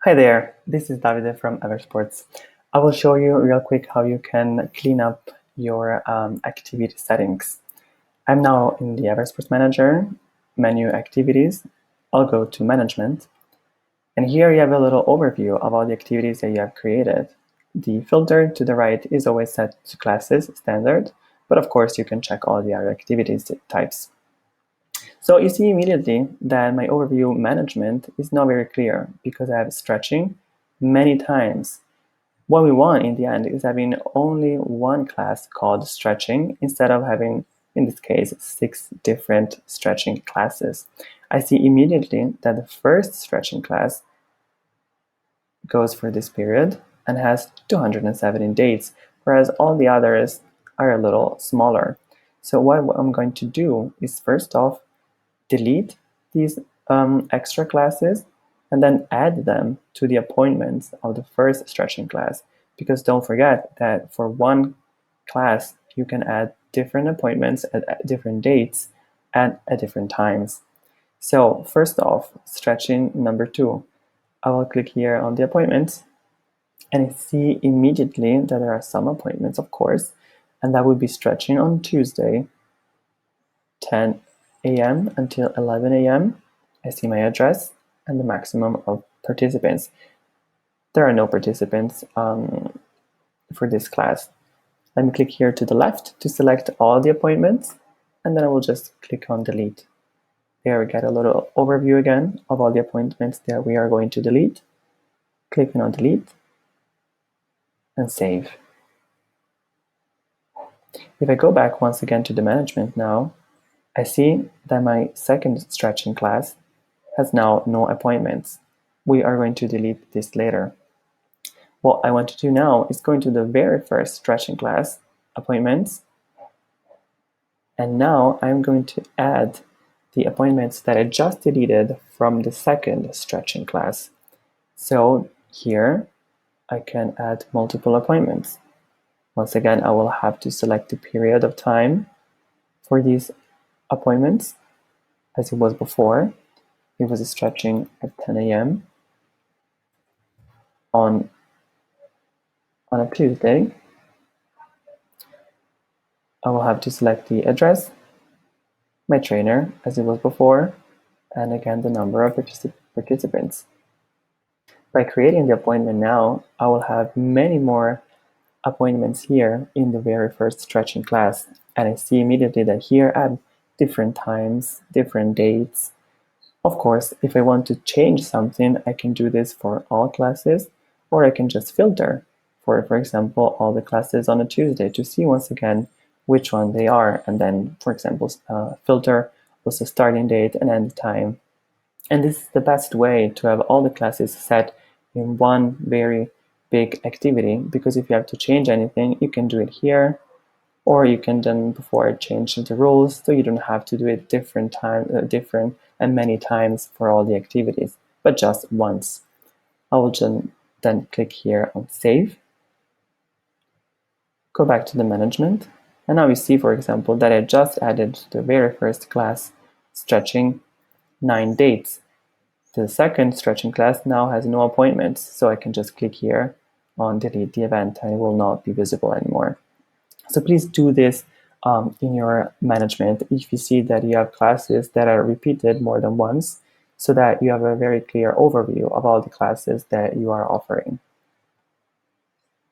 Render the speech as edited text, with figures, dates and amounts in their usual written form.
Hi there, this is Davide from Eversports. I will show you real quick how you can clean up your activity settings. I'm now in the Eversports Manager, menu activities. I'll go to management, and here you have a little overview of all the activities that you have created. The filter to the right is always set to classes standard, but of course you can check all the other activities types. So you see immediately that my overview management is not very clear because I have stretching many times. What we want in the end is having only one class called stretching instead of having, in this case, 6 different stretching classes. I see immediately that the first stretching class goes for this period and has 217 dates, whereas all the others are a little smaller. So what I'm going to do is first off delete these extra classes and then add them to the appointments of the first stretching class. Because don't forget that for one class, you can add different appointments at different dates and at different times. So first off, stretching number 2. I will click here on the appointments and I see immediately that there are some appointments, of course, and that would be stretching on Tuesday, 10 a.m. until 11 a.m. I see my address and the maximum of participants. There are no participants for this class. Let me click here to the left to select all the appointments, and then I will just click on delete. There we get a little overview again of all the appointments that we are going to delete. Clicking on delete and save. If I go back once again to the management now, I see that my second stretching class has now no appointments. We are going to delete this later. What I want to do now is go into the very first stretching class, appointments, and now I'm going to add the appointments that I just deleted from the second stretching class. So here I can add multiple appointments. Once again, I will have to select the period of time for these appointments as it was before. It was stretching at 10 a.m. on a Tuesday. I will have to select the address, my trainer as it was before, and again the number of participants. By creating the appointment now, I will have many more appointments here in the very first stretching class, and I see immediately that here I have different times, different dates. Of course, if I want to change something, I can do this for all classes, or I can just filter for example, all the classes on a Tuesday to see once again which one they are, and then, for example, filter also starting date and end time. And this is the best way to have all the classes set in one very big activity, because if you have to change anything, you can do it here, or you can then before change the rules, so you don't have to do it different and many times for all the activities, but just once. I will then click here on save, go back to the management, and now you see, for example, that I just added the very first class stretching 9 dates. The second stretching class now has no appointments, so I can just click here on delete the event and it will not be visible anymore. So please do this in your management if you see that you have classes that are repeated more than once, so that you have a very clear overview of all the classes that you are offering.